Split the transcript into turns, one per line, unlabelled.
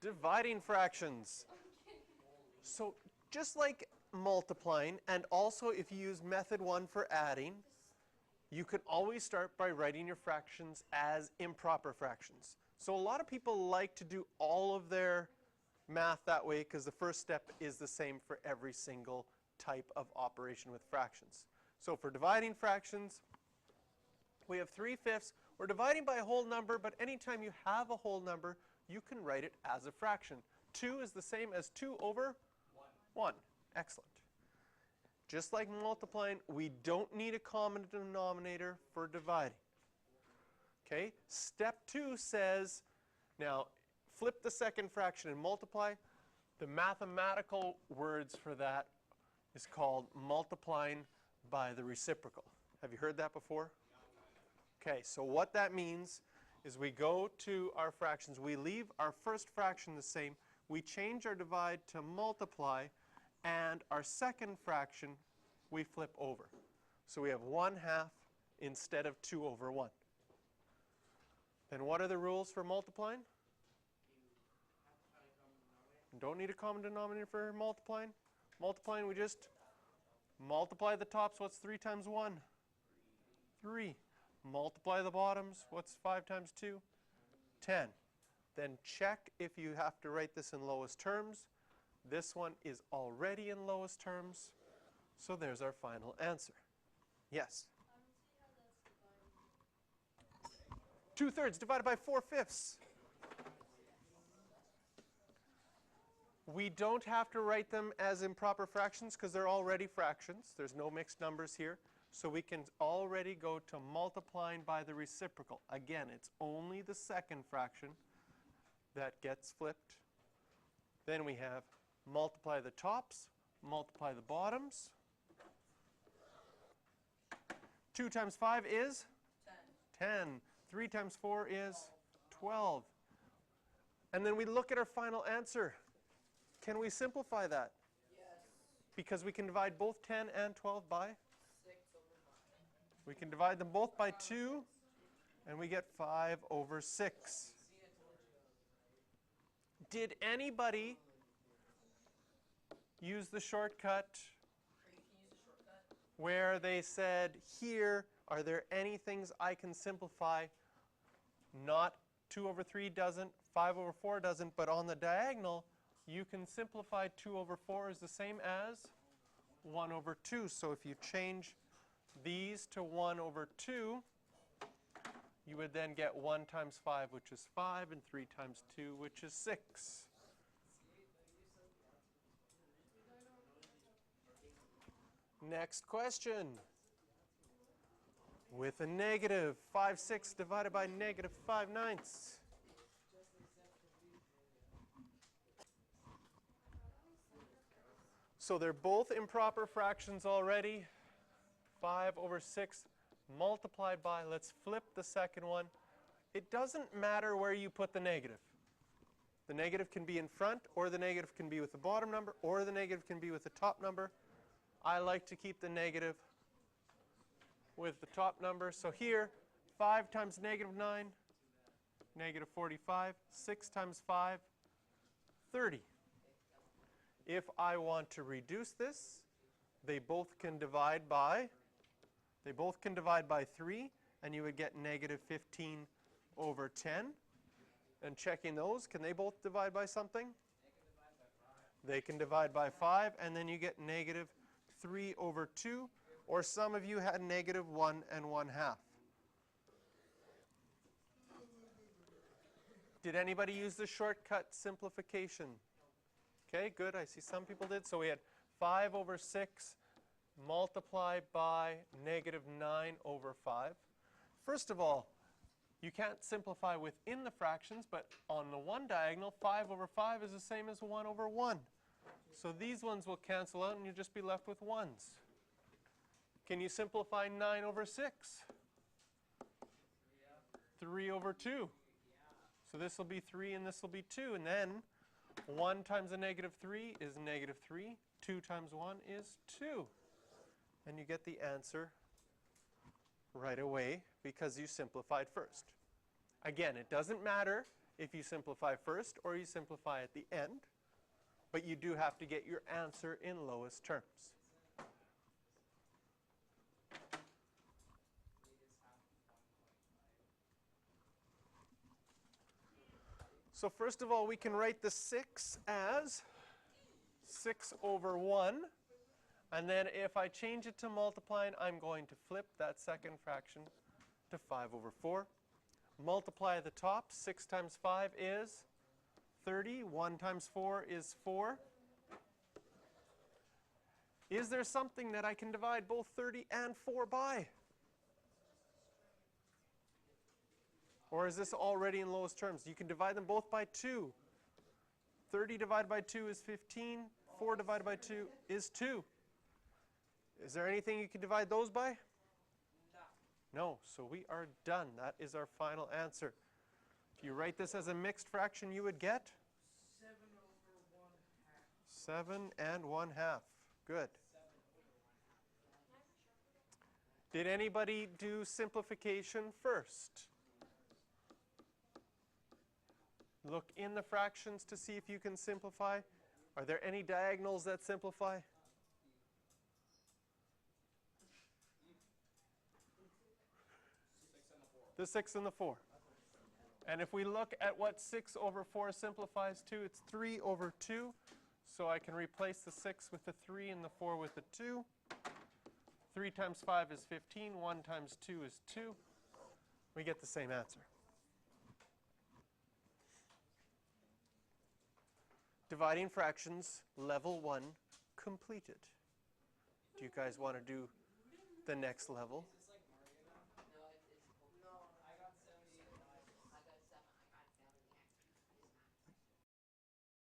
Dividing fractions. So just like multiplying, and also if you use method 1 for adding, you can always start by writing your fractions as improper fractions. So a lot of people like to do all of their math that way because the first step is the same for every single type of operation with fractions. So for dividing fractions, we have 3/5. We're dividing by a whole number, but anytime you have a whole number, you can write it as a fraction. 2 is the same as 2 over 1. Excellent. Just like multiplying, we don't need a common denominator for dividing. Okay? Step 2 says, now flip the second fraction and multiply. The mathematical words for that is called multiplying by the reciprocal. Have you heard that before? Okay, so what that means is we go to our fractions. We leave our first fraction the same. We change our divide to multiply, and our second fraction we flip over. So we have 1/2 instead of 2 over 1. Then what are the rules for multiplying? Don't need a common denominator for multiplying. Multiplying, we just multiply the tops. What's 3 times 1? 3. Multiply the bottoms. What's 5 times 2? 10. Then check if you have to write this in lowest terms. This one is already in lowest terms. So there's our final answer. Yes? 2/3 divided by 4/5. We don't have to write them as improper fractions because they're already fractions. There's no mixed numbers here. So we can already go to multiplying by the reciprocal. Again, it's only the second fraction that gets flipped. Then we have multiply the tops, multiply the bottoms. 2 times 5 is? 10. 3 times 4 is? 12. And then we look at our final answer. Can we simplify that?
Yes.
Because we can divide both 10 and 12 by?
6 over 5.
We can divide them both by 2, and we get 5 over 6. Did anybody use the shortcut where they said, here, are there any things I can simplify? Not 2 over 3 doesn't, 5 over 4 doesn't, but on the diagonal, you can simplify 2 over 4 is the same as 1 over 2. So if you change these to 1 over 2, you would then get 1 times 5, which is 5, and 3 times 2, which is 6. Next question. With a negative, 5/6 divided by negative 5/9. So they're both improper fractions already. 5 over 6 multiplied by, let's flip the second one. It doesn't matter where you put the negative. The negative can be in front, or the negative can be with the bottom number, or the negative can be with the top number. I like to keep the negative with the top number. So here, 5 times negative 9, negative 45. 6 times 5, 30. If I want to reduce this, they both can divide by 3, and you would get negative 15 over 10. And checking those, can they both divide by something? They can divide by 5, and then you get negative 3 over 2, or some of you had negative 1 and 1/2. Did anybody use the shortcut simplification? Okay, good. I see some people did. So we had 5 over 6 multiplied by negative 9 over 5. First of all, you can't simplify within the fractions, but on the one diagonal, 5 over 5 is the same as 1 over 1. So these ones will cancel out, and you'll just be left with 1s. Can you simplify 9 over 6? 3 over 2. So this will be 3, and this will be 2. And then 1 times a negative 3 is negative 3. 2 times 1 is 2. And you get the answer right away because you simplified first. Again, it doesn't matter if you simplify first or you simplify at the end, but you do have to get your answer in lowest terms. So first of all, we can write the 6 as 6 over 1. And then if I change it to multiplying, I'm going to flip that second fraction to 5 over 4. Multiply the top. 6 times 5 is 30. 1 times 4 is 4. Is there something that I can divide both 30 and 4 by? Or is this already in lowest terms? You can divide them both by 2. 30 divided by 2 is 15. 4 divided by 2 is 2. Is there anything you can divide those by? No. So we are done. That is our final answer. If you write this as a mixed fraction, you would get? 7 and 1/2. Good. Did anybody do simplification first? Look in the fractions to see if you can simplify. Are there any diagonals that simplify? The 6 and the 4. And if we look at what 6 over 4 simplifies to, it's 3 over 2. So I can replace the 6 with the 3 and the 4 with the 2. 3 times 5 is 15. 1 times 2 is 2. We get the same answer. Dividing fractions, level 1 completed. Do you guys want to do the next level?